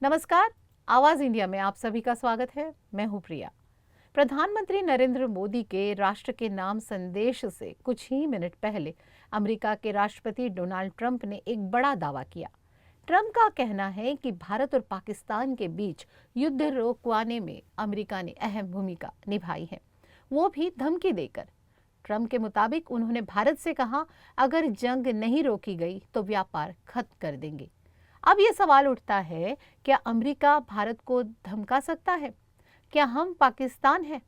नमस्कार, आवाज इंडिया में आप सभी का स्वागत है। मैं हूं प्रिया। प्रधानमंत्री नरेंद्र मोदी के राष्ट्र के नाम संदेश से कुछ ही मिनट पहले अमेरिका के राष्ट्रपति डोनाल्ड ट्रंप ने एक बड़ा दावा किया। ट्रंप का कहना है कि भारत और पाकिस्तान के बीच युद्ध रोकवाने में अमेरिका ने अहम भूमिका निभाई है, वो भी धमकी देकर। ट्रंप के मुताबिक उन्होंने भारत से कहा, अगर जंग नहीं रोकी गई तो व्यापार खत्म कर देंगे। अब ये सवाल उठता है, क्या अमेरिका भारत को धमका सकता है? क्या हम पाकिस्तान हैं?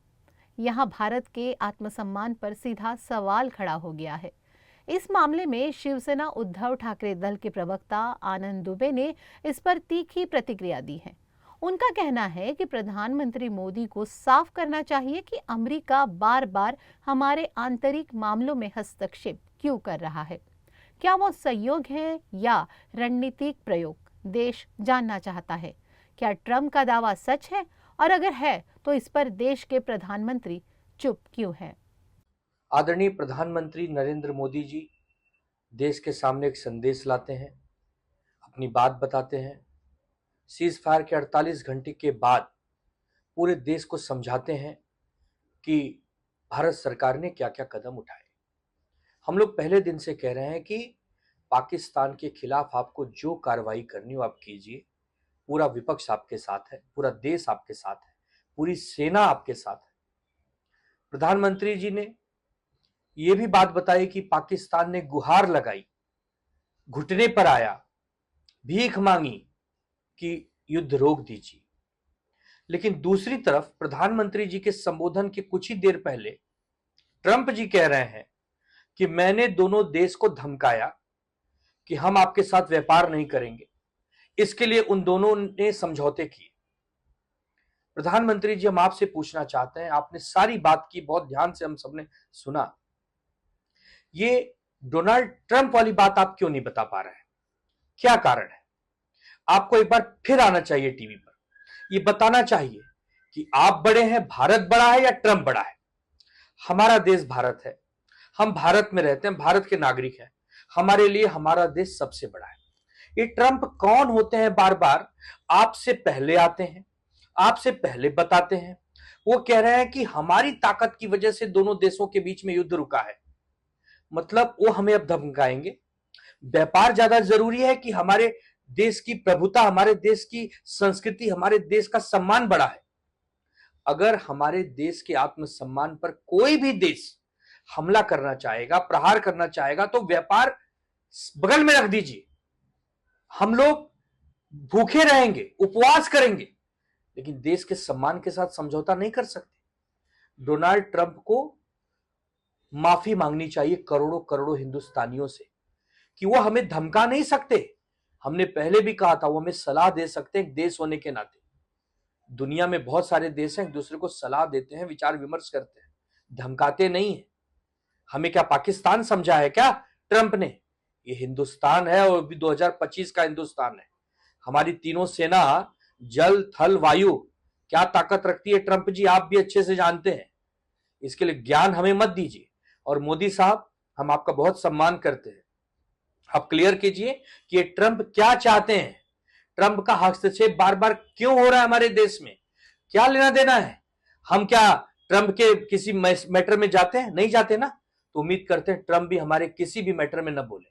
यहाँ भारत के आत्मसम्मान पर सीधा सवाल खड़ा हो गया है। इस मामले में शिवसेना उद्धव ठाकरे दल के प्रवक्ता आनंद दुबे ने इस पर तीखी प्रतिक्रिया दी है। उनका कहना है कि प्रधानमंत्री मोदी को साफ करना चाहिए कि अमेरिका बार बार हमारे आंतरिक मामलों में हस्तक्षेप क्यों कर रहा है। क्या वो सहयोग है या रणनीतिक प्रयोग, देश जानना चाहता है। क्या ट्रंप का दावा सच है, और अगर है तो इस पर देश के प्रधानमंत्री चुप क्यों हैं? आदरणीय प्रधानमंत्री नरेंद्र मोदी जी देश के सामने एक संदेश लाते हैं, अपनी बात बताते हैं। सीज फायर के 48 घंटे के बाद पूरे देश को समझाते हैं कि भारत सरकार ने क्या क्या कदम उठाए। हम लोग पहले दिन से कह रहे हैं कि पाकिस्तान के खिलाफ आपको जो कार्रवाई करनी हो आप कीजिए। पूरा विपक्ष आपके साथ है, पूरा देश आपके साथ है, पूरी सेना आपके साथ है। प्रधानमंत्री जी ने यह भी बात बताई कि पाकिस्तान ने गुहार लगाई, घुटने पर आया, भीख मांगी कि युद्ध रोक दीजिए। लेकिन दूसरी तरफ प्रधानमंत्री जी के संबोधन के कुछ ही देर पहले ट्रंप जी कह रहे हैं कि मैंने दोनों देश को धमकाया कि हम आपके साथ व्यापार नहीं करेंगे। इसके लिए उन दोनों ने समझौते किए। प्रधानमंत्री जी, हम आपसे पूछना चाहते हैं, आपने सारी बात की, बहुत ध्यान से हम सबने सुना, ये डोनाल्ड ट्रंप वाली बात आप क्यों नहीं बता पा रहे हैं? क्या कारण है? आपको एक बार फिर आना चाहिए टीवी पर, ये बताना चाहिए कि आप बड़े हैं, भारत बड़ा है या ट्रंप बड़ा है। हमारा देश भारत है, हम भारत में रहते हैं, भारत के नागरिक हैं। हमारे लिए हमारा देश सबसे बड़ा है। ये ट्रंप कौन होते हैं? बार बार आपसे पहले आते हैं, आपसे पहले बताते हैं। वो कह रहे हैं कि हमारी ताकत की वजह से दोनों देशों के बीच में युद्ध रुका है। मतलब वो हमें अब धमकाएंगे। व्यापार ज्यादा जरूरी है कि हमारे देश की प्रभुता, हमारे देश की संस्कृति, हमारे देश का सम्मान बड़ा है। अगर हमारे देश के आत्मसम्मान पर कोई भी देश हमला करना चाहेगा, प्रहार करना चाहेगा, तो व्यापार बगल में रख दीजिए। हम लोग भूखे रहेंगे, उपवास करेंगे, लेकिन देश के सम्मान के साथ समझौता नहीं कर सकते। डोनाल्ड ट्रंप को माफी मांगनी चाहिए करोड़ों करोड़ों हिंदुस्तानियों से कि वो हमें धमका नहीं सकते। हमने पहले भी कहा था, वो हमें सलाह दे सकते हैं एक देश होने के नाते। दुनिया में बहुत सारे देश हैं, एक दूसरे को सलाह देते हैं, विचार विमर्श करते हैं, धमकाते नहीं है। हमें क्या पाकिस्तान समझा है क्या ट्रंप ने? ये हिंदुस्तान है, और भी 2025 का हिंदुस्तान है। हमारी तीनों सेना, जल थल वायु, क्या ताकत रखती है ट्रंप जी, आप भी अच्छे से जानते हैं। इसके लिए ज्ञान हमें मत दीजिए। और मोदी साहब, हम आपका बहुत सम्मान करते हैं, आप क्लियर कीजिए कि ये ट्रंप क्या चाहते हैं। ट्रंप का हस्तक्षेप बार बार क्यों हो रहा है हमारे देश में? क्या लेना देना है? हम क्या ट्रंप के किसी मैटर में जाते हैं? नहीं जाते ना। तो उम्मीद करते हैं ट्रंप भी हमारे किसी भी मैटर में न बोले।